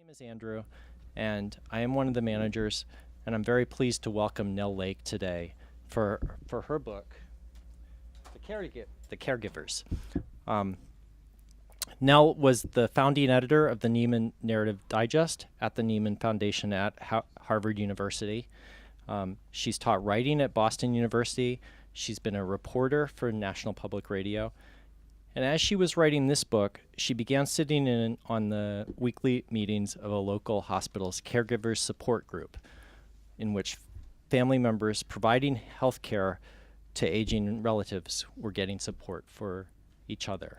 name is Andrew, and I am one of the managers, and I'm very pleased to welcome Nell Lake today for her book, The Caregivers. Nell was the founding editor of the Neiman Narrative Digest at the Neiman Foundation at Harvard University. She's taught writing at Boston University. She's been a reporter for National Public Radio. And as she was writing this book, she began sitting in on the weekly meetings of a local hospital's caregivers support group, in which family members providing health care to aging relatives were getting support for each other,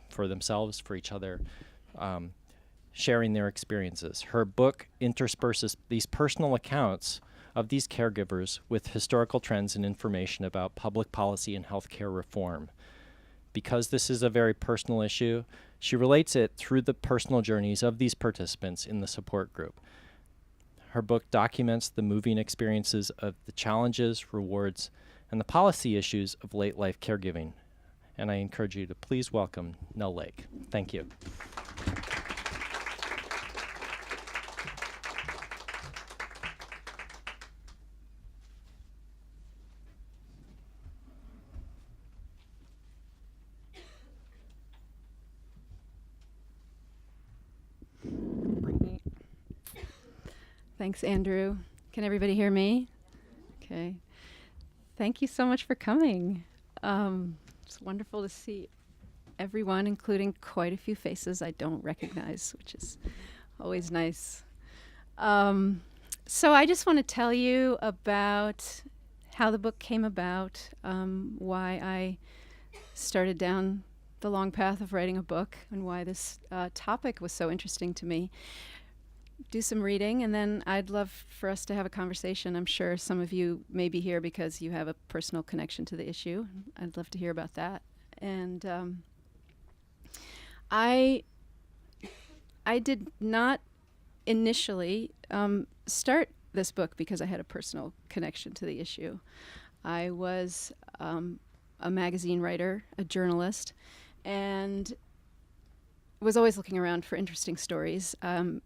for themselves, for each other, sharing their experiences. Her book intersperses these personal accounts of these caregivers with historical trends and information about public policy and healthcare reform. Because this is a very personal issue, she relates it through the personal journeys of these participants in the support group. Her book documents the moving experiences of the challenges, rewards, and the policy issues of late life caregiving. And I encourage you to please welcome Nell Lake. Thank you. Thanks, Andrew. Can everybody hear me? Okay. Thank you so much for coming. It's wonderful to see everyone, including quite a few faces I don't recognize, which is always nice. So I just want to tell you about how the book came about, why I started down the long path of writing a book, and why this topic was so interesting to me. Do some reading, and then I'd love for us to have a conversation. I'm sure some of you may be here because you have a personal connection to the issue. I'd love to hear about that. And I did not initially start this book because I had a personal connection to the issue. I was a magazine writer, a journalist, and was always looking around for interesting stories,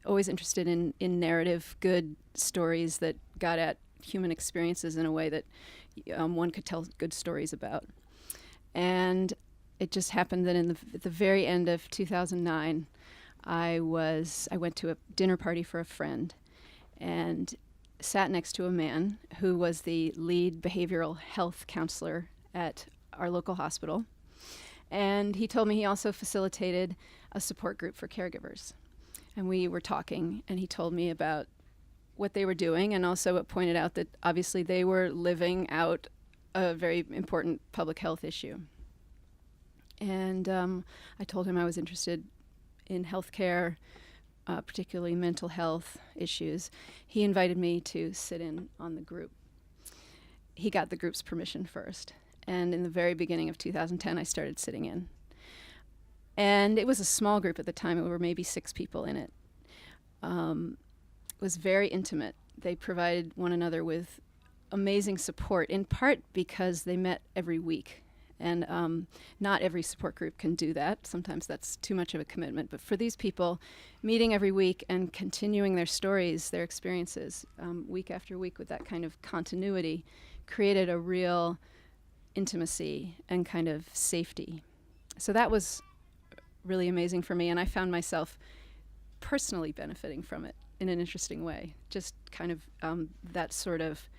always interested in narrative, good stories that got at human experiences in a way that one could tell good stories about. And it just happened that at the very end of 2009, I went to a dinner party for a friend and sat next to a man who was the lead behavioral health counselor at our local hospital. And he told me he also facilitated a support group for caregivers. And we were talking, and he told me about what they were doing, and also it pointed out that obviously they were living out a very important public health issue. And I told him I was interested in healthcare, particularly mental health issues. He invited me to sit in on the group. He got the group's permission first. And in the very beginning of 2010, I started sitting in. And it was a small group at the time. There were maybe 6 people in it. It was very intimate. They provided one another with amazing support, in part because they met every week. And not every support group can do that. Sometimes that's too much of a commitment. But for these people, meeting every week and continuing their stories, their experiences, week after week with that kind of continuity, created a real intimacy and kind of safety. So that was really amazing for me, and I found myself personally benefiting from it in an interesting way. Just kind of that sort of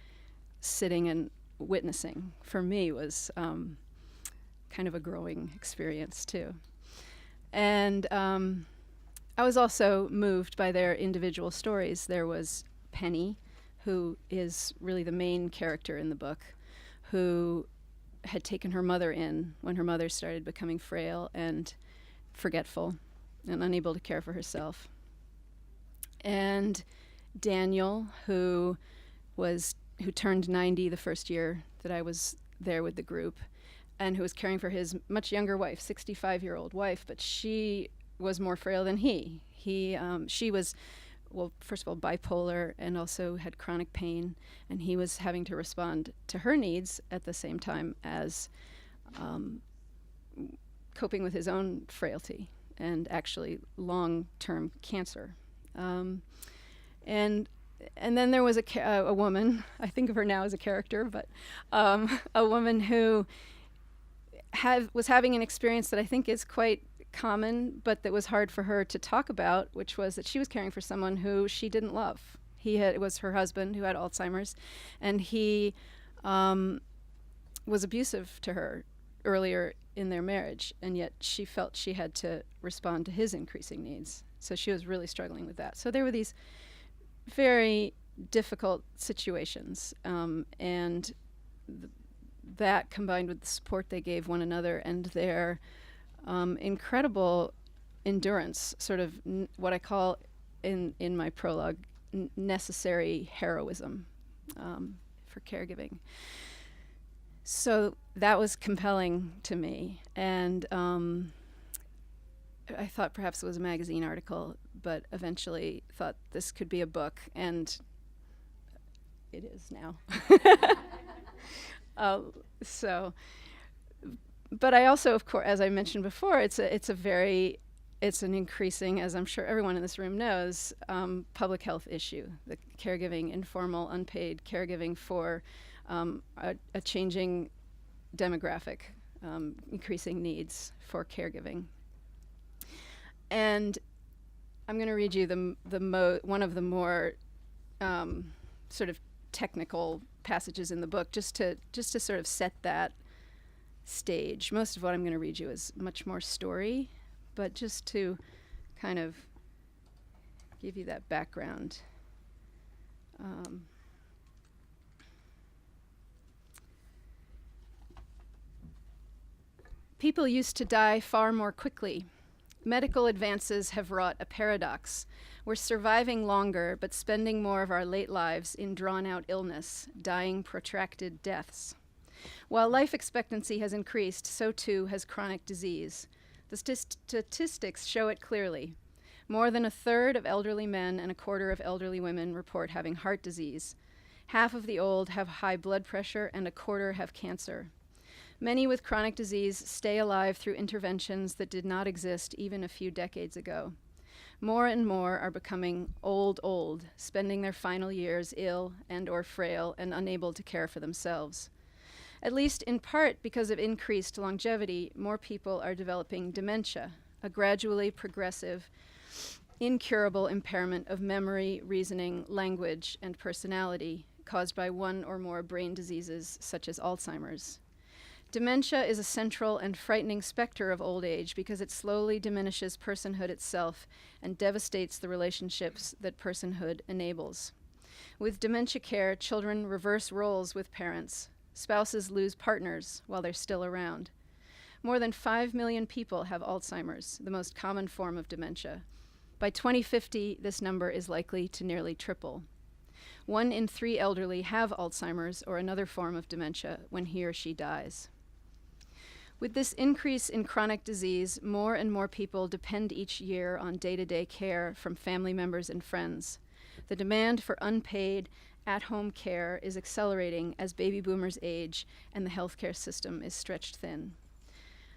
sitting and witnessing for me was kind of a growing experience too. And I was also moved by their individual stories. There was Penny, who is really the main character in the book, who had taken her mother in when her mother started becoming frail and forgetful and unable to care for herself. And Daniel, who turned 90 the first year that I was there with the group, and who was caring for his much younger wife, 65-year-old wife, but she was more frail than he. She was, well, first of all, bipolar and also had chronic pain, and he was having to respond to her needs at the same time as coping with his own frailty and actually long-term cancer. And then there was a woman, I think of her now as a character, but a woman who was having an experience that I think is quite common, but that was hard for her to talk about, which was that she was caring for someone who she didn't love. It was her husband who had Alzheimer's, and he was abusive to her earlier in their marriage, and yet she felt she had to respond to his increasing needs. So she was really struggling with that. So there were these very difficult situations, and that combined with the support they gave one another and their incredible endurance, sort of what I call in my prologue, necessary heroism for caregiving. So that was compelling to me, and I thought perhaps it was a magazine article, but eventually thought this could be a book, and it is now. But I also, of course, as I mentioned before, it's an increasing, as I'm sure everyone in this room knows, public health issue. The caregiving, informal, unpaid caregiving for a changing demographic, increasing needs for caregiving. And I'm going to read you one of the more sort of technical passages in the book, just to sort of set that stage. Most of what I'm going to read you is much more story, but just to kind of give you that background. People used to die far more quickly. Medical advances have wrought a paradox. We're surviving longer, but spending more of our late lives in drawn-out illness, dying protracted deaths. While life expectancy has increased, so too has chronic disease. The statistics show it clearly. More than a third of elderly men and a quarter of elderly women report having heart disease. Half of the old have high blood pressure, and a quarter have cancer. Many with chronic disease stay alive through interventions that did not exist even a few decades ago. More and more are becoming old, spending their final years ill and or frail and unable to care for themselves. At least in part because of increased longevity, more people are developing dementia, a gradually progressive, incurable impairment of memory, reasoning, language, and personality caused by one or more brain diseases such as Alzheimer's. Dementia is a central and frightening specter of old age because it slowly diminishes personhood itself and devastates the relationships that personhood enables. With dementia care, children reverse roles with parents. Spouses lose partners while they're still around. More than 5 million people have Alzheimer's, the most common form of dementia. By 2050, this number is likely to nearly triple. 1 in 3 elderly have Alzheimer's or another form of dementia when he or she dies. With this increase in chronic disease, more and more people depend each year on day-to-day care from family members and friends. The demand for unpaid, at-home care is accelerating as baby boomers age and the healthcare system is stretched thin.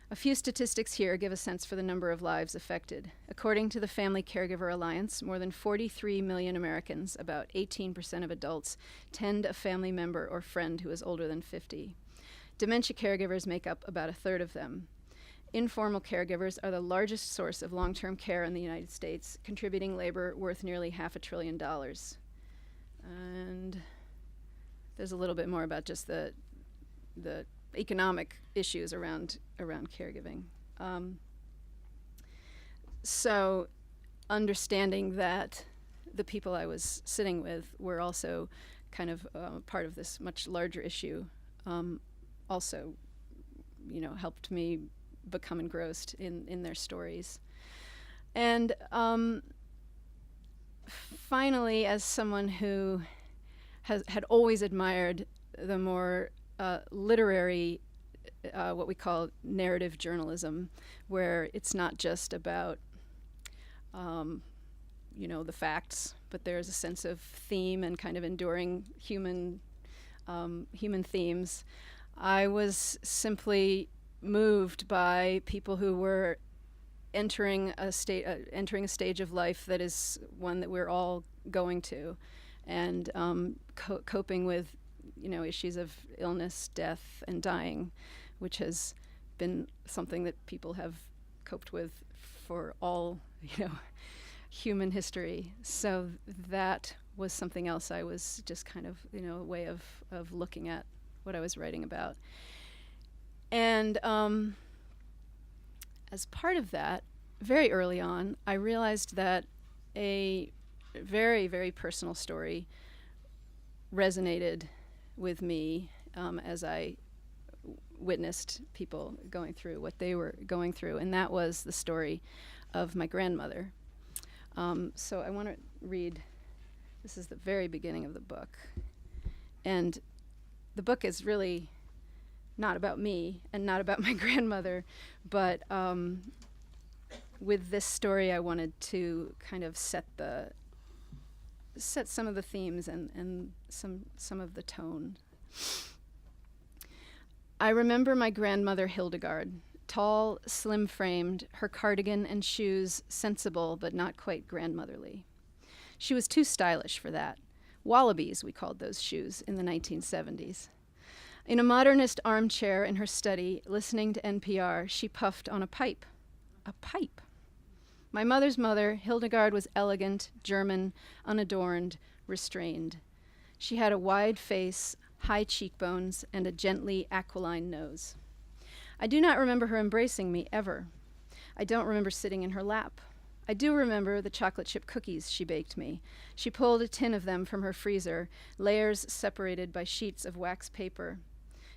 A few statistics here give a sense for the number of lives affected. According to the Family Caregiver Alliance, more than 43 million Americans, about 18% of adults, tend a family member or friend who is older than 50. Dementia caregivers make up about a third of them. Informal caregivers are the largest source of long-term care in the United States, contributing labor worth nearly $500 billion. And there's a little bit more about just the economic issues around caregiving. So understanding that the people I was sitting with were also kind of part of this much larger issue also, helped me become engrossed in their stories. And finally, as someone who had always admired the more literary, what we call narrative journalism, where it's not just about, the facts, but there's a sense of theme and kind of enduring human themes. I was simply moved by people who were entering a stage of life that is one that we're all going to, and coping with, issues of illness, death, and dying, which has been something that people have coped with for all, human history. So that was something else I was just kind of, a way of looking at what I was writing about. And as part of that, very early on, I realized that a very, very personal story resonated with me as I witnessed people going through what they were going through, and that was the story of my grandmother. So I want to read, this is the very beginning of the book, and the book is really not about me and not about my grandmother, but with this story I wanted to kind of set some of the themes and some of the tone. I remember my grandmother Hildegard, tall, slim-framed, her cardigan and shoes sensible but not quite grandmotherly. She was too stylish for that. Wallabies, we called those shoes in the 1970s. In a modernist armchair in her study, listening to NPR, she puffed on a pipe. A pipe. My mother's mother, Hildegard, was elegant, German, unadorned, restrained. She had a wide face, high cheekbones, and a gently aquiline nose. I do not remember her embracing me ever. I don't remember sitting in her lap. I do remember the chocolate chip cookies she baked me. She pulled a tin of them from her freezer, layers separated by sheets of wax paper.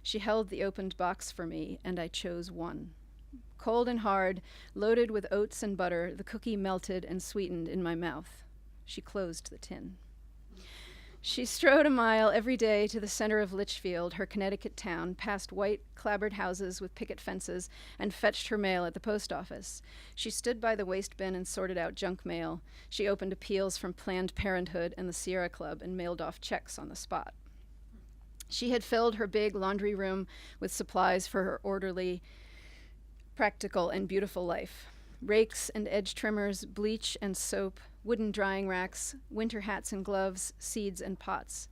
She held the opened box for me, and I chose one. Cold and hard, loaded with oats and butter, the cookie melted and sweetened in my mouth. She closed the tin. She strode a mile every day to the center of Litchfield, her Connecticut town, past white, clapboard houses with picket fences, and fetched her mail at the post office. She stood by the waste bin and sorted out junk mail. She opened appeals from Planned Parenthood and the Sierra Club and mailed off checks on the spot. She had filled her big laundry room with supplies for her orderly, practical, and beautiful life. Rakes and edge trimmers, bleach and soap, wooden drying racks, winter hats and gloves, seeds and pots.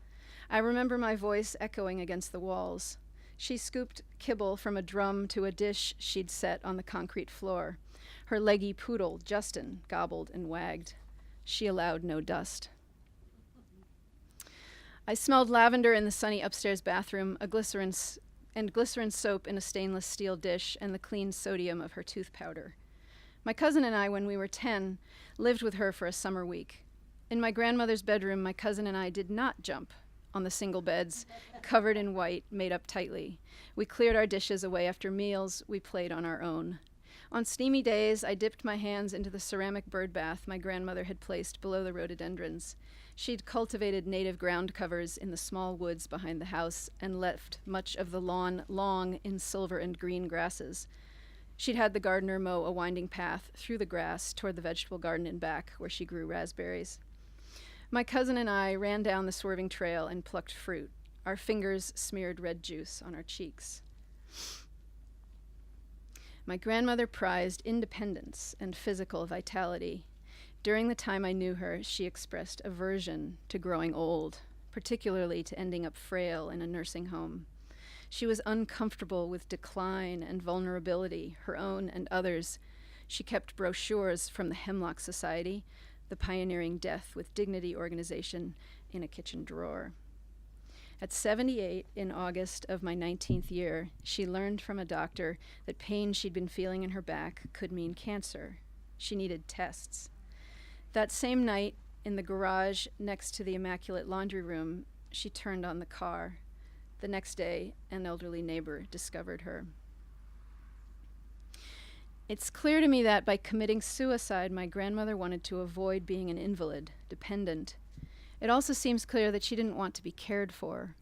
I remember my voice echoing against the walls. She scooped kibble from a drum to a dish she'd set on the concrete floor. Her leggy poodle, Justin, gobbled and wagged. She allowed no dust. I smelled lavender in the sunny upstairs bathroom, glycerin soap in a stainless steel dish, and the clean sodium of her tooth powder. My cousin and I, when we were 10, lived with her for a summer week. In my grandmother's bedroom, my cousin and I did not jump on the single beds, covered in white, made up tightly. We cleared our dishes away after meals. We played on our own. On steamy days, I dipped my hands into the ceramic bird bath my grandmother had placed below the rhododendrons. She'd cultivated native ground covers in the small woods behind the house and left much of the lawn long in silver and green grasses. She'd had the gardener mow a winding path through the grass toward the vegetable garden and back, where she grew raspberries. My cousin and I ran down the swerving trail and plucked fruit. Our fingers smeared red juice on our cheeks. My grandmother prized independence and physical vitality. During the time I knew her, she expressed aversion to growing old, particularly to ending up frail in a nursing home. She was uncomfortable with decline and vulnerability, her own and others. She kept brochures from the Hemlock Society, the pioneering Death with Dignity organization, in a kitchen drawer. At 78, in August of my 19th year, she learned from a doctor that pain she'd been feeling in her back could mean cancer. She needed tests. That same night, in the garage next to the immaculate laundry room, she turned on the car. The next day, an elderly neighbor discovered her. It's clear to me that by committing suicide, my grandmother wanted to avoid being an invalid, dependent. It also seems clear that she didn't want to be cared for.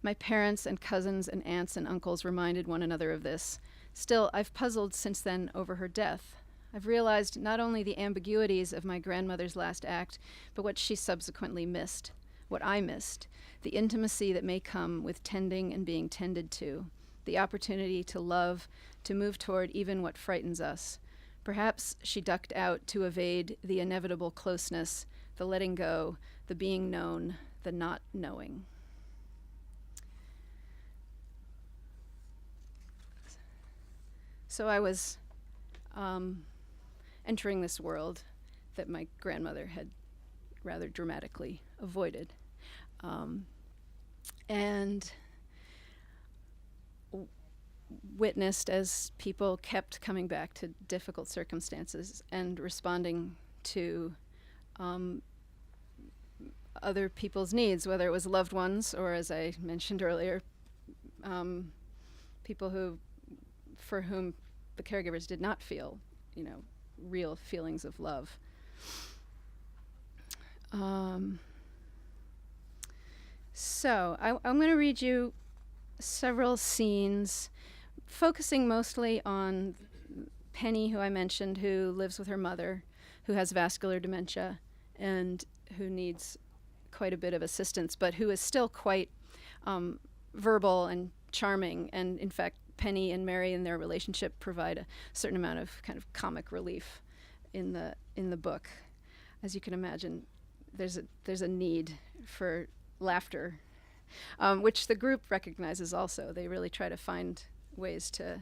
My parents and cousins and aunts and uncles reminded one another of this. Still, I've puzzled since then over her death. I've realized not only the ambiguities of my grandmother's last act, but what she subsequently missed, what I missed, the intimacy that may come with tending and being tended to, the opportunity to love, to move toward even what frightens us, Perhaps she ducked out to evade the inevitable closeness, the letting go, the being known, the not knowing. So I was entering this world that my grandmother had rather dramatically avoided. And witnessed as people kept coming back to difficult circumstances and responding to other people's needs, whether it was loved ones or, as I mentioned earlier, people for whom the caregivers did not feel, real feelings of love. So I'm going to read you several scenes, focusing mostly on Penny, who I mentioned, who lives with her mother, who has vascular dementia, and who needs quite a bit of assistance, but who is still quite verbal and charming. And in fact, Penny and Mary in their relationship provide a certain amount of kind of comic relief in the book. As you can imagine, there's a need for laughter, which the group recognizes also. They really try to find ways to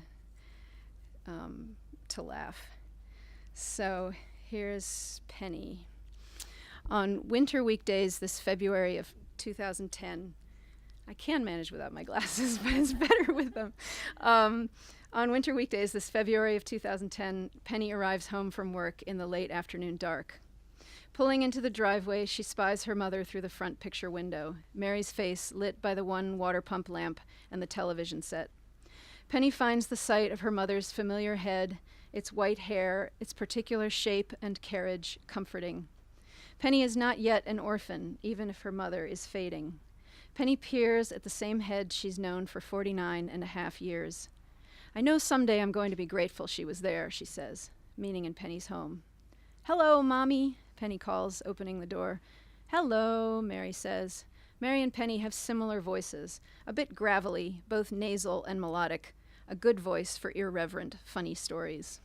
laugh. So here's Penny. On winter weekdays this February of 2010, I can manage without my glasses, but it's better with them. On winter weekdays this February of 2010, Penny arrives home from work in the late afternoon dark. Pulling into the driveway, she spies her mother through the front picture window, Mary's face lit by the one water pump lamp and the television set. Penny finds the sight of her mother's familiar head, its white hair, its particular shape and carriage comforting. Penny is not yet an orphan, even if her mother is fading. Penny peers at the same head she's known for 49.5 years. I know someday I'm going to be grateful she was there, she says, meaning in Penny's home. Hello, Mommy, Penny calls, opening the door. Hello, Mary says. Mary and Penny have similar voices, a bit gravelly, both nasal and melodic, a good voice for irreverent, funny stories.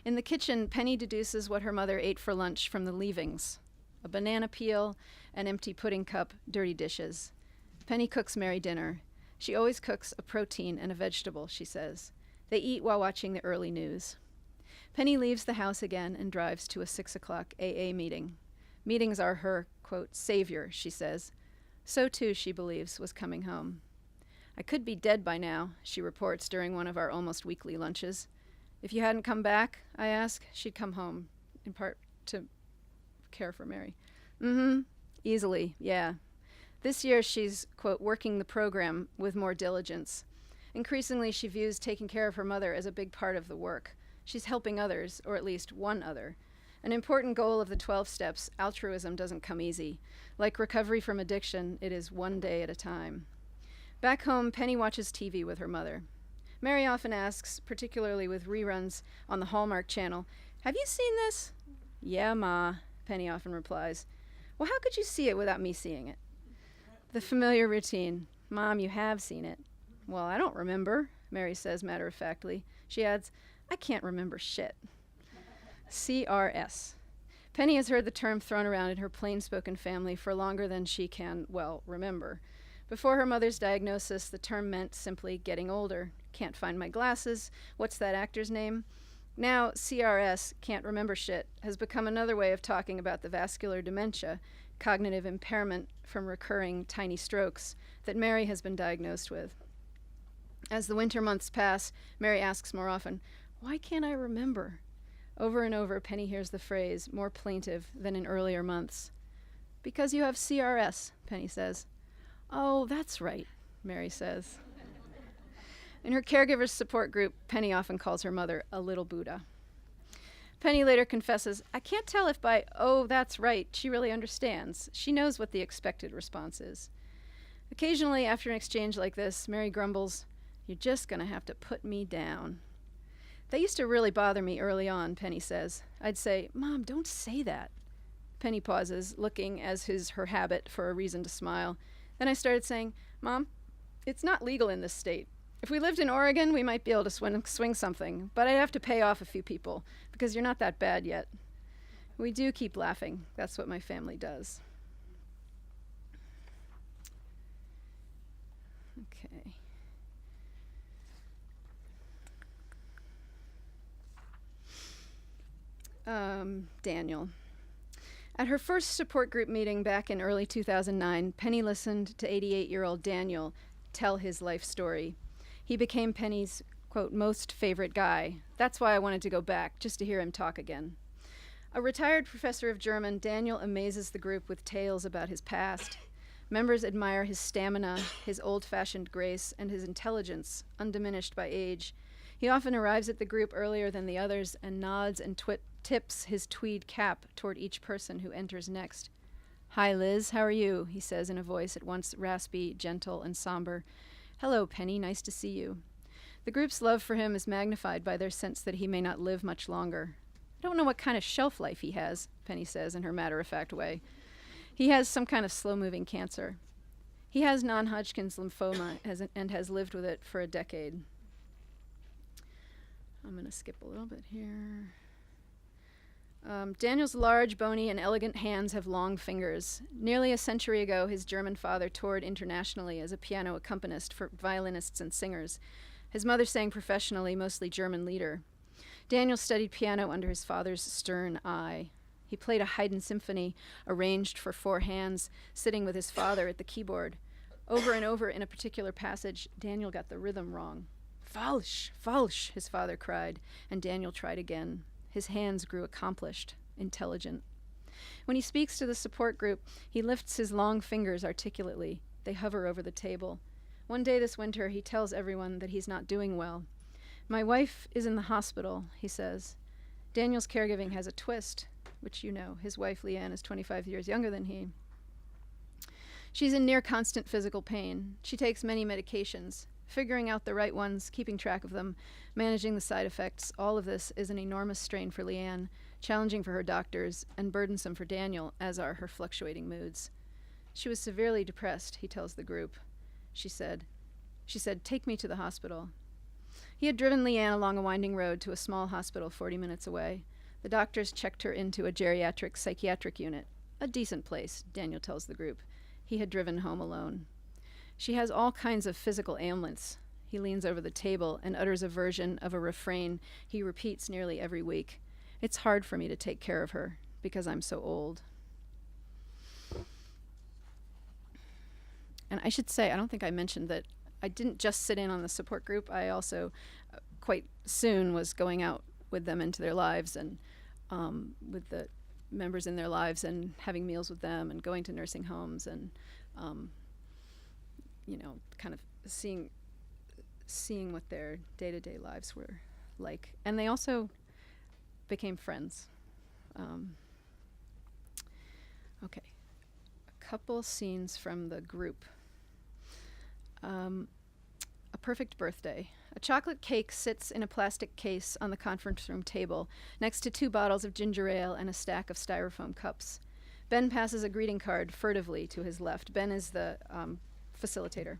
In the kitchen, Penny deduces what her mother ate for lunch from the leavings: a banana peel, an empty pudding cup, dirty dishes. Penny cooks Mary dinner. She always cooks a protein and a vegetable, she says. They eat while watching the early news. Penny leaves the house again and drives to a 6:00 AA meeting. Meetings are her, quote, savior, she says. So too, she believes, was coming home. I could be dead by now, she reports during one of our almost weekly lunches. If you hadn't come back, I ask, she'd come home, in part to care for Mary. Easily, yeah. This year she's, quote, working the program with more diligence. Increasingly, she views taking care of her mother as a big part of the work. She's helping others, or at least one other. An important goal of the 12 steps, altruism doesn't come easy. Like recovery from addiction, it is one day at a time. Back home, Penny watches TV with her mother. Mary often asks, particularly with reruns on the Hallmark Channel, have you seen this? Yeah, Ma, Penny often replies. Well, how could you see it without me seeing it? The familiar routine. Mom, you have seen it. Well, I don't remember, Mary says matter-of-factly. She adds, I can't remember shit. CRS. Penny has heard the term thrown around in her plain-spoken family for longer than she can, well, remember. Before her mother's diagnosis, the term meant simply getting older. Can't find my glasses. What's that actor's name? Now, CRS, can't remember shit, has become another way of talking about the vascular dementia, cognitive impairment from recurring tiny strokes, that Mary has been diagnosed with. As the winter months pass, Mary asks more often, why can't I remember? Over and over, Penny hears the phrase, more plaintive than in earlier months. Because you have CRS, Penny says. Oh, that's right, Mary says. In her caregivers support group, Penny often calls her mother a little Buddha. Penny later confesses, I can't tell if by, oh, that's right, she really understands. She knows what the expected response is. Occasionally, after an exchange like this, Mary grumbles, you're just going to have to put me down. That used to really bother me early on, Penny says. I'd say, Mom, don't say that. Penny pauses, looking, as is her habit, for a reason to smile. Then I started saying, Mom, it's not legal in this state. If we lived in Oregon, we might be able to swing something, but I'd have to pay off a few people because you're not that bad yet. We do keep laughing. That's what my family does. Okay. Daniel. At her first support group meeting back in early 2009, Penny listened to 88-year-old Daniel tell his life story. He became Penny's, quote, most favorite guy. That's why I wanted to go back, just to hear him talk again. A retired professor of German, Daniel amazes the group with tales about his past. Members admire his stamina, his old-fashioned grace, and his intelligence, undiminished by age. He often arrives at the group earlier than the others and nods and tips his tweed cap toward each person who enters next. "Hi, Liz, how are you?" he says in a voice at once raspy, gentle, and somber. "Hello, Penny, nice to see you." The group's love for him is magnified by their sense that he may not live much longer. "I don't know what kind of shelf life he has," Penny says in her matter-of-fact way. "He has some kind of slow-moving cancer. He has non-Hodgkin's lymphoma and has lived with it for a decade." I'm going to skip a little bit here. Daniel's large, bony, and elegant hands have long fingers. Nearly a century ago, his German father toured internationally as a piano accompanist for violinists and singers. His mother sang professionally, mostly German lieder. Daniel studied piano under his father's stern eye. He played a Haydn symphony, arranged for 4 hands, sitting with his father at the keyboard. Over and over in a particular passage, Daniel got the rhythm wrong. "Falsch, falsch," his father cried, and Daniel tried again. His hands grew accomplished, intelligent. When he speaks to the support group, he lifts his long fingers articulately. They hover over the table. One day this winter, he tells everyone that he's not doing well. "My wife is in the hospital," he says. Daniel's caregiving has a twist, which you know. His wife, Leanne, is 25 years younger than he. She's in near constant physical pain. She takes many medications. Figuring out the right ones, keeping track of them, managing the side effects, all of this is an enormous strain for Leanne, challenging for her doctors, and burdensome for Daniel, as are her fluctuating moods. "She was severely depressed," he tells the group. She said, "Take me to the hospital." He had driven Leanne along a winding road to a small hospital 40 minutes away. The doctors checked her into a geriatric psychiatric unit. A decent place, Daniel tells the group. He had driven home alone. "She has all kinds of physical ailments." He leans over the table and utters a version of a refrain he repeats nearly every week. "It's hard for me to take care of her because I'm so old." And I should say, I don't think I mentioned that I didn't just sit in on the support group. I also quite soon was going out with them into their lives and with the members in their lives and having meals with them and going to nursing homes and kind of seeing what their day-to-day lives were like. And they also became friends. Okay. A couple scenes from the group. A perfect birthday. A chocolate cake sits in a plastic case on the conference room table next to 2 bottles of ginger ale and a stack of styrofoam cups. Ben passes a greeting card furtively to his left. Ben is the facilitator.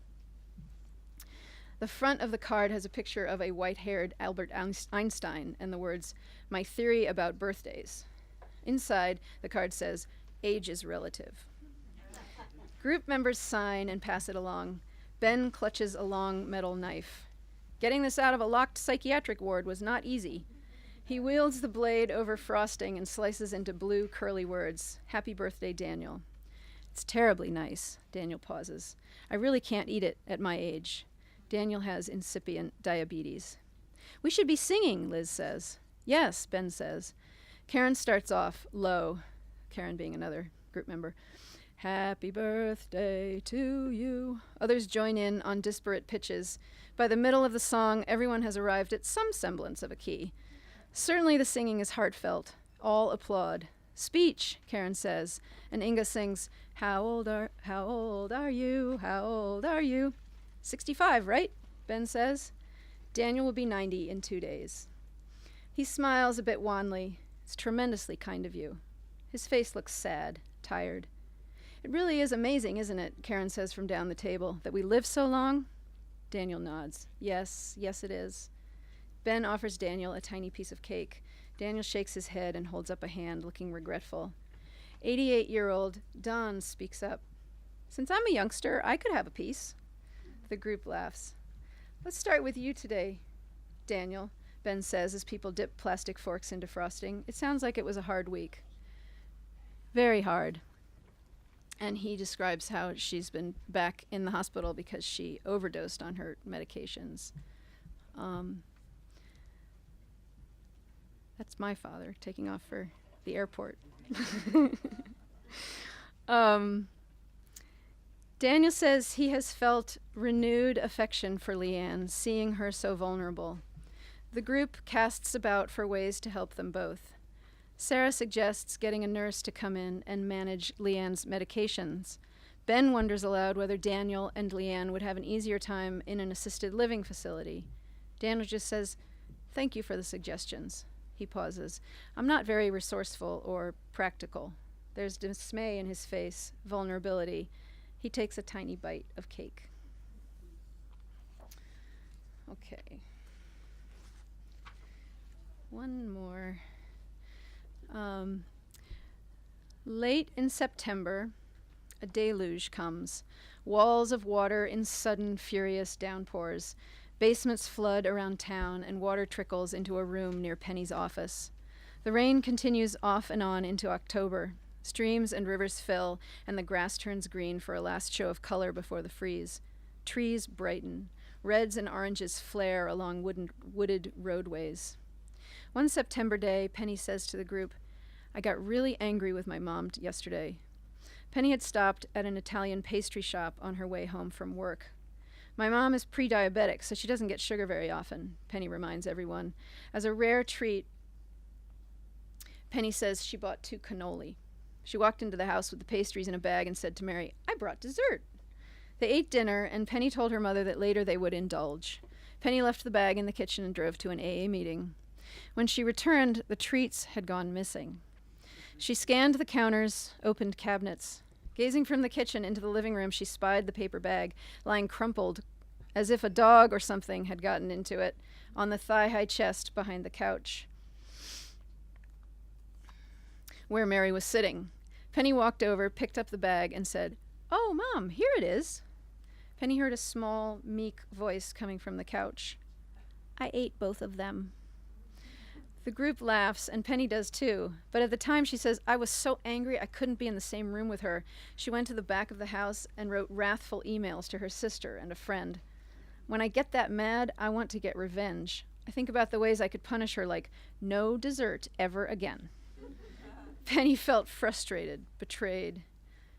The front of the card has a picture of a white-haired Albert Einstein and the words, "My theory about birthdays." Inside, the card says, "Age is relative." Group members sign and pass it along. Ben clutches a long metal knife. Getting this out of a locked psychiatric ward was not easy. He wields the blade over frosting and slices into blue curly words, "Happy birthday, Daniel." "It's terribly nice." Daniel pauses. "I really can't eat it at my age." Daniel has incipient diabetes. "We should be singing," Liz says. "Yes," Ben says. Karen starts off low, Karen being another group member. "Happy birthday to you." Others join in on disparate pitches. By the middle of the song, everyone has arrived at some semblance of a key. Certainly the singing is heartfelt. All applaud. "Speech," Karen says, and Inga sings, How old are you? How old are you?" 65, right? Ben says. Daniel will be 90 in 2 days. He smiles a bit wanly. "It's tremendously kind of you." His face looks sad, tired. "It really is amazing, isn't it," Karen says from down the table, "that we live so long?" Daniel nods. Yes, yes it is. Ben offers Daniel a tiny piece of cake. Daniel shakes his head and holds up a hand, looking regretful. 88-year-old Don speaks up. Since I'm a youngster, I could have a piece. The group laughs. Let's start with you today, Daniel, Ben says as people dip plastic forks into frosting. It sounds like it was a hard week. Very hard. And he describes how she's been back in the hospital because she overdosed on her medications. That's my father taking off for the airport. Daniel says he has felt renewed affection for Leanne, seeing her so vulnerable. The group casts about for ways to help them both. Sarah suggests getting a nurse to come in and manage Leanne's medications. Ben wonders aloud whether Daniel and Leanne would have an easier time in an assisted living facility. Daniel just says, "Thank you for the suggestions." He pauses. "I'm not very resourceful or practical." There's dismay in his face, vulnerability. He takes a tiny bite of cake. Okay. One more. Late in September, a deluge comes. Walls of water in sudden, furious downpours. Basements flood around town, and water trickles into a room near Penny's office. The rain continues off and on into October. Streams and rivers fill, and the grass turns green for a last show of color before the freeze. Trees brighten. Reds and oranges flare along wooded roadways. One September day, Penny says to the group, "I got really angry with my mom yesterday." Penny had stopped at an Italian pastry shop on her way home from work. "My mom is pre-diabetic, so she doesn't get sugar very often," Penny reminds everyone. As a rare treat, Penny says she bought 2 cannoli. She walked into the house with the pastries in a bag and said to Mary, "I brought dessert." They ate dinner, and Penny told her mother that later they would indulge. Penny left the bag in the kitchen and drove to an AA meeting. When she returned, the treats had gone missing. She scanned the counters, opened cabinets. Gazing from the kitchen into the living room, she spied the paper bag, lying crumpled, as if a dog or something had gotten into it, on the thigh-high chest behind the couch, where Mary was sitting. Penny walked over, picked up the bag, and said, "Oh, Mom, here it is." Penny heard a small, meek voice coming from the couch. "I ate both of them." The group laughs, and Penny does too. But at the time, she says, "I was so angry I couldn't be in the same room with her." She went to the back of the house and wrote wrathful emails to her sister and a friend. "When I get that mad, I want to get revenge. I think about the ways I could punish her, like no dessert ever again." Penny felt frustrated, betrayed.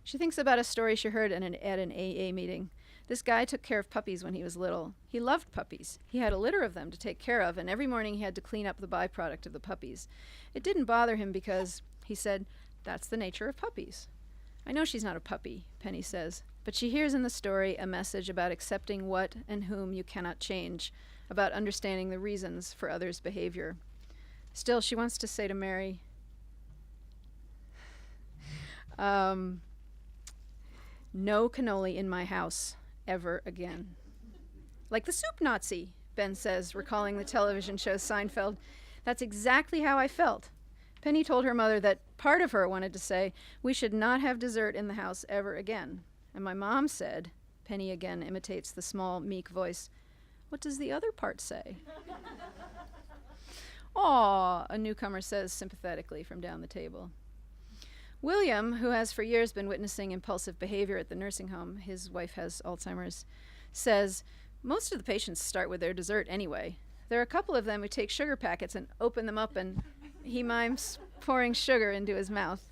She thinks about a story she heard at an AA meeting. This guy took care of puppies when he was little. He loved puppies. He had a litter of them to take care of, and every morning he had to clean up the byproduct of the puppies. It didn't bother him because, he said, that's the nature of puppies. "I know she's not a puppy," Penny says, but she hears in the story a message about accepting what and whom you cannot change, about understanding the reasons for others' behavior. Still, she wants to say to Mary, "No cannoli in my house ever again." "Like the soup Nazi," Ben says, recalling the television show Seinfeld. "That's exactly how I felt." Penny told her mother that part of her wanted to say, "We should not have dessert in the house ever again." And my mom said, Penny again imitates the small, meek voice, "What does the other part say?" "Aw," a newcomer says sympathetically from down the table. William, who has for years been witnessing impulsive behavior at the nursing home, his wife has Alzheimer's, says, "Most of the patients start with their dessert anyway. There are a couple of them who take sugar packets and open them up," and he mimes pouring sugar into his mouth.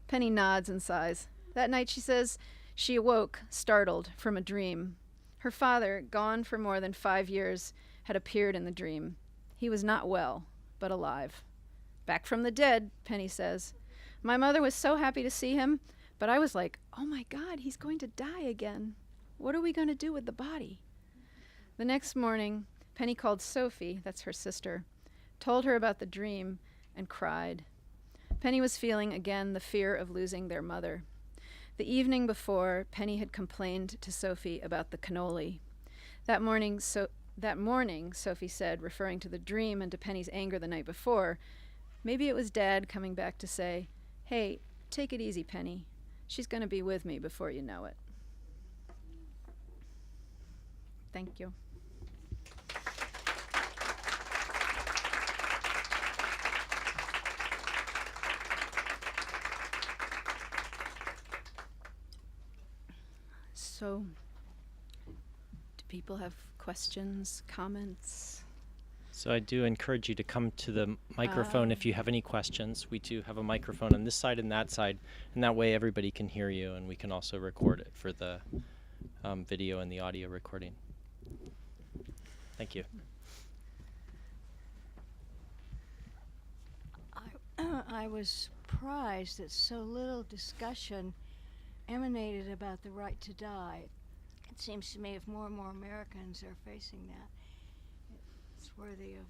Penny nods and sighs. That night, she says, she awoke, startled, from a dream. Her father, gone for more than 5 years, had appeared in the dream. He was not well, but alive. "Back from the dead," Penny says. "My mother was so happy to see him, but I was like, oh my God, he's going to die again. What are we going to do with the body?" The next morning, Penny called Sophie, that's her sister, told her about the dream, and cried. Penny was feeling again the fear of losing their mother. The evening before, Penny had complained to Sophie about the cannoli. That morning, Sophie said, referring to the dream and to Penny's anger the night before, maybe it was Dad coming back to say, "Hey, take it easy, Penny. She's going to be with me before you know it." Thank you. So, do people have questions, comments? So I do encourage you to come to the microphone if you have any questions. We do have a microphone on this side and that side, and that way everybody can hear you, and we can also record it for the video and the audio recording. Thank you. I was surprised that so little discussion emanated about the right to die. It seems to me if more and more Americans are facing that, it's worthy of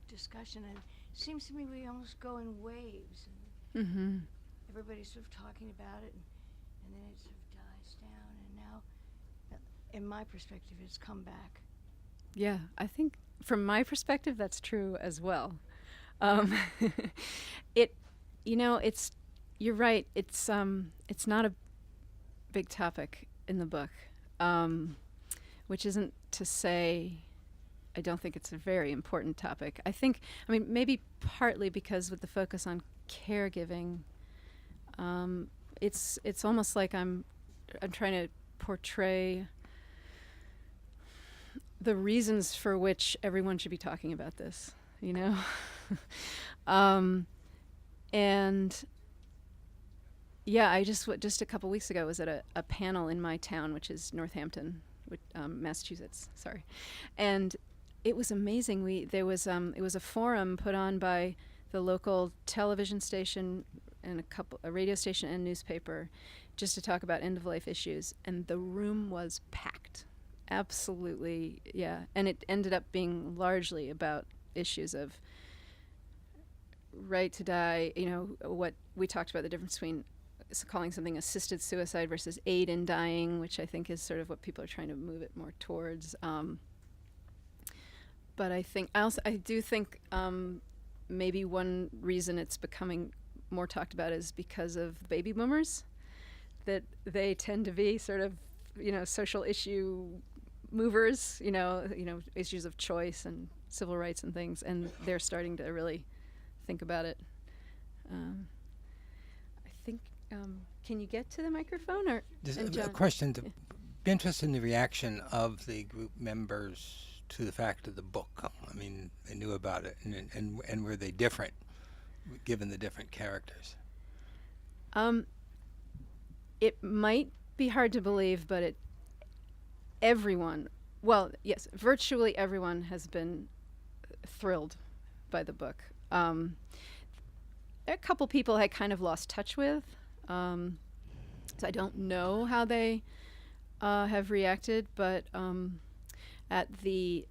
discussion. And it seems to me we almost go in waves. And everybody's sort of talking about it, and then it sort of dies down. And now, in my perspective, it's come back. Yeah, I think from my perspective, that's true as well. You're right. It's not a big topic in the book, which isn't to say I don't think it's a very important topic. I mean, maybe partly because with the focus on caregiving, it's almost like I'm trying to portray the reasons for which everyone should be talking about this, you know? And yeah, I just a couple weeks ago was at a panel in my town, which is Northampton, Massachusetts, sorry. And it was amazing. It was a forum put on by the local television station and a radio station and newspaper just to talk about end-of-life issues. And the room was packed. Absolutely, yeah. And it ended up being largely about issues of right to die, you know, what we talked about, the difference between calling something assisted suicide versus aid in dying, which I think is sort of what people are trying to move it more towards. But I do think maybe one reason it's becoming more talked about is because of baby boomers, that they tend to be sort of, you know, social issue movers, you know, issues of choice and civil rights and things, and they're starting to really think about it. I think, can you get to the microphone? Or a question, to be interested in the reaction of the group members to the fact of the book. I mean, they knew about it, and were they different, given the different characters? It might be hard to believe, but virtually everyone has been thrilled by the book. A couple people I kind of lost touch with, so I don't know how they have reacted, but at the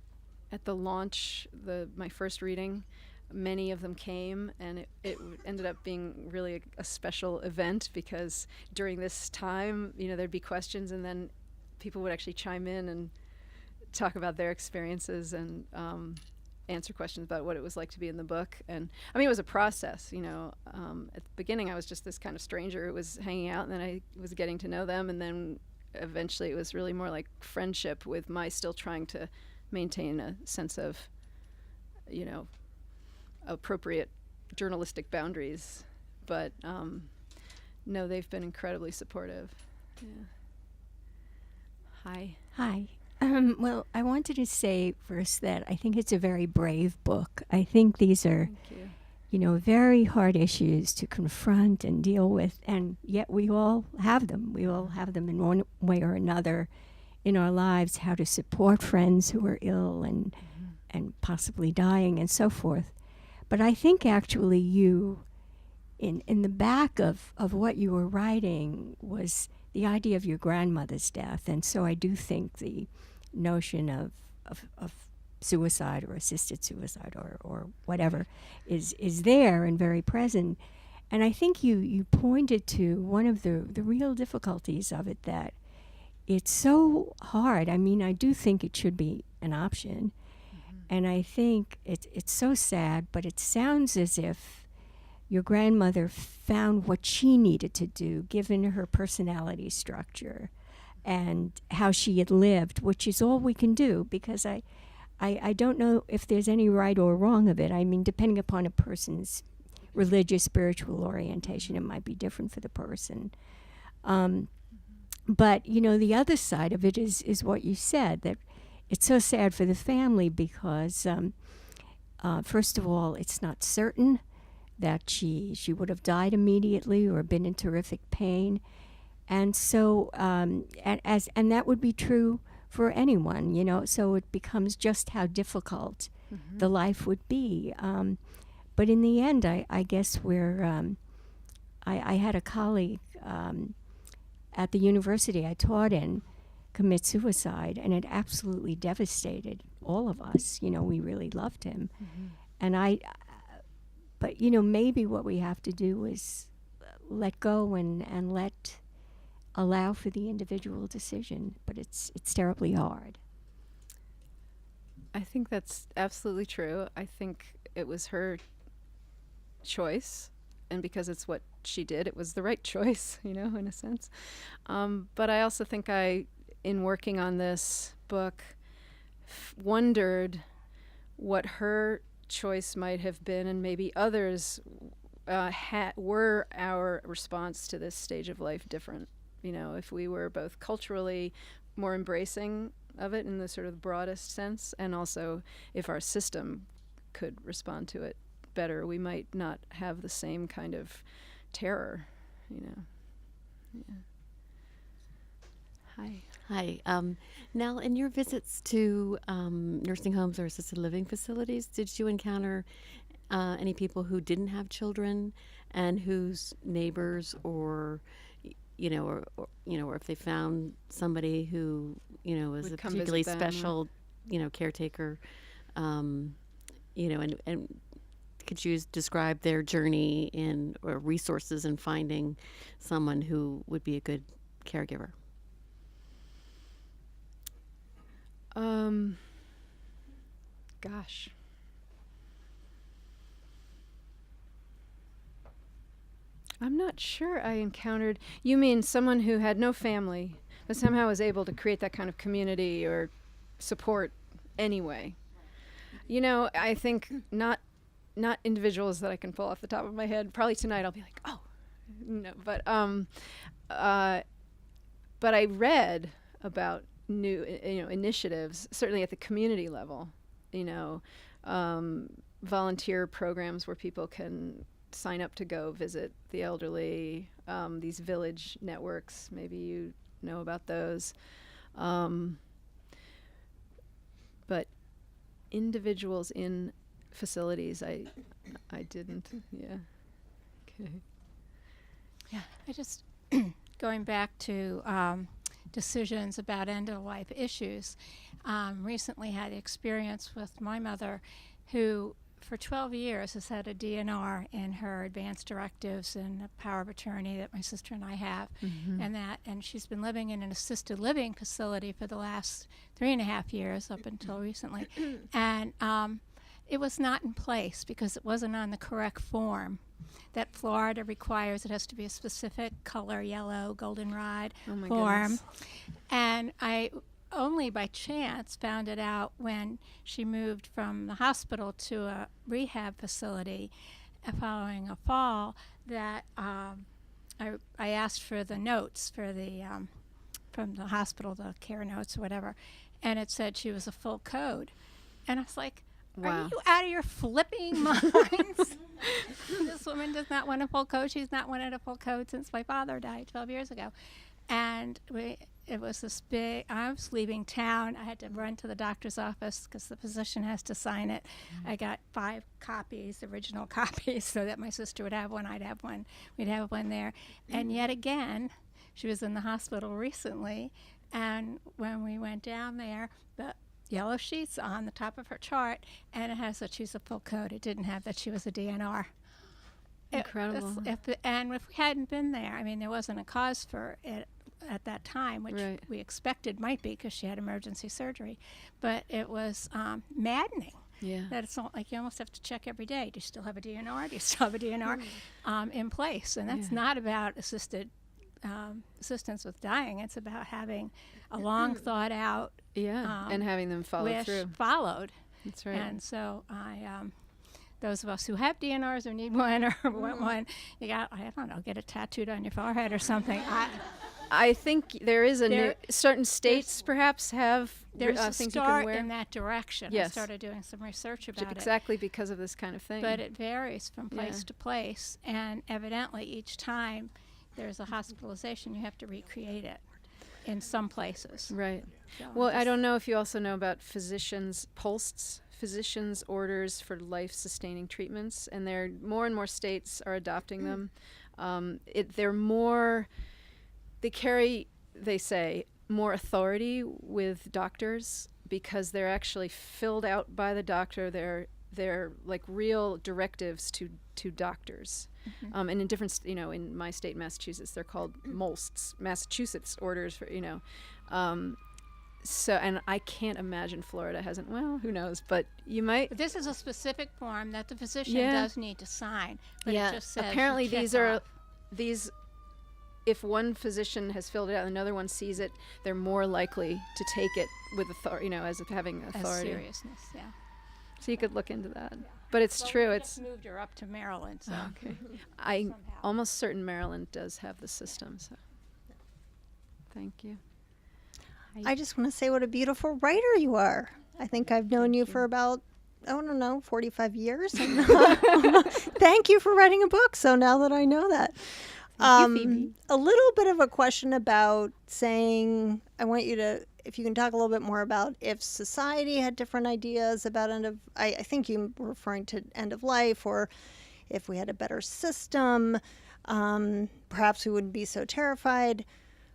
launch, my first reading, many of them came, and it ended up being really a special event, because during this time, you know, there'd be questions, and then people would actually chime in and talk about their experiences and answer questions about what it was like to be in the book. And I mean, it was a process, you know. At the beginning, I was just this kind of stranger who was hanging out, and then I was getting to know them, and then eventually it was really more like friendship, with my still trying to maintain a sense of, you know, appropriate journalistic boundaries. But no, they've been incredibly supportive. Yeah. Hi. Well, I wanted to say first that I think it's a very brave book. I think these are, you know, very hard issues to confront and deal with, and yet we all have them. We all have them in one way or another in our lives, how to support friends who are ill and possibly dying and so forth. But I think actually you, in the back of what you were writing was the idea of your grandmother's death. And so I do think the notion of suicide or assisted suicide or whatever is there and very present. And I think you pointed to one of the real difficulties of it, that it's so hard. I mean, I do think it should be an option. And I think it's so sad, but it sounds as if your grandmother found what she needed to do, given her personality structure and how she had lived, which is all we can do, because I don't know if there's any right or wrong of it. I mean, depending upon a person's religious, spiritual orientation, it might be different for the person. But, the other side of it is what you said, that it's so sad for the family because, first of all, it's not certain that she would have died immediately or been in terrific pain. And so, and that would be true for anyone, so it becomes just how difficult the life would be. But in the end, I guess I had a colleague at the university I taught in commit suicide, and it absolutely devastated all of us. We really loved him. And but maybe what we have to do is let go and allow for the individual decision, but it's terribly hard. I think that's absolutely true. I think it was her choice, and because it's what she did, it was the right choice, in a sense. But I also think in working on this book, wondered what her choice might have been, and maybe others were our response to this stage of life different. If we were both culturally more embracing of it in the sort of broadest sense, and also if our system could respond to it better, we might not have the same kind of terror, Yeah. Hi. Nell, in your visits to nursing homes or assisted living facilities, did you encounter any people who didn't have children and whose neighbors or if they found somebody who, was Would a come particularly visit them, special, caretaker, and could you describe their journey or resources in finding someone who would be a good caregiver? Gosh. I'm not sure I encountered... You mean someone who had no family, but somehow was able to create that kind of community or support anyway? I think not individuals that I can pull off the top of my head. Probably tonight I'll be like, oh, no. But I read about new, initiatives, certainly at the community level, volunteer programs where people can sign up to go visit the elderly, these village networks, maybe you know about those. But individuals in facilities, I didn't. Yeah. Okay. Yeah, I just going back to decisions about end-of-life issues. Recently had experience with my mother, who for 12 years has had a DNR in her advance directives and a power of attorney that my sister and I have, and she's been living in an assisted living facility for the last 3.5 years up until recently, and it was not in place because it wasn't on the correct form that Florida requires. It has to be a specific color, yellow, goldenrod form. Goodness. And I only by chance found it out when she moved from the hospital to a rehab facility following a fall, that I asked for the notes for the from the hospital, the care notes or whatever, and it said she was a full code. And I was like, wow. Are you out of your flipping minds? This woman does not want a full code. She's not wanted a full code since my father died 12 years ago. And it was this big, I was leaving town. I had to run to the doctor's office because the physician has to sign it. I got 5 copies, original copies, so that my sister would have one, I'd have one, we'd have one there. And yet again, she was in the hospital recently, and when we went down there, the yellow sheet's on the top of her chart, and it has that she's a full code. It didn't have that she was a DNR. Incredible. And if we hadn't been there, I mean, there wasn't a cause for it at that time, which Right. we expected might be because she had emergency surgery. But it was maddening. Yeah. That it's not like you almost have to check every day. Do you still have a DNR? Do you still have a DNR in place? And that's not about assistance with dying. It's about having a long thought out And having them follow wish through. followed. That's right. And so those of us who have DNRs or need one or want one, you got, I don't know, get it tattooed on your forehead or something. I think there is a new, certain states perhaps have There's a things you can start wear. in that direction. I Yes. started doing some research about it. Exactly because of this kind of thing. But it varies from place Yeah. to place, and evidently each time there's a hospitalization, you have to recreate it in some places. right. So Well, I just- don't know if you also know about physicians' orders for life-sustaining treatments, and there more and more states are adopting them. They carry, they say, more authority with doctors because they're actually filled out by the doctor. They're like real directives to doctors. And in different, in my state, Massachusetts, they're called MOLSTs, Massachusetts orders for, So, and I can't imagine Florida hasn't. Well, who knows? But you might. But this is a specific form that the physician Yeah. does need to sign. But Yeah. it just says Apparently, you check these are off these. If one physician has filled it out, and another one sees it, they're more likely to take it with authority. As of having as authority. seriousness. Yeah. So you could look into that. But it's Well, true. we It's just moved her up to Maryland, so okay. I'm somehow. almost certain Maryland does have the system. So, thank you. I just want to say what a beautiful writer you are. I think I've known you for about, I don't know, 45 years. And thank you for writing a book. So now that I know that. Thank you, Phoebe. A little bit of a question about saying, I want you to, if you can talk a little bit more about if society had different ideas about I think you were referring to end of life, or if we had a better system, perhaps we wouldn't be so terrified.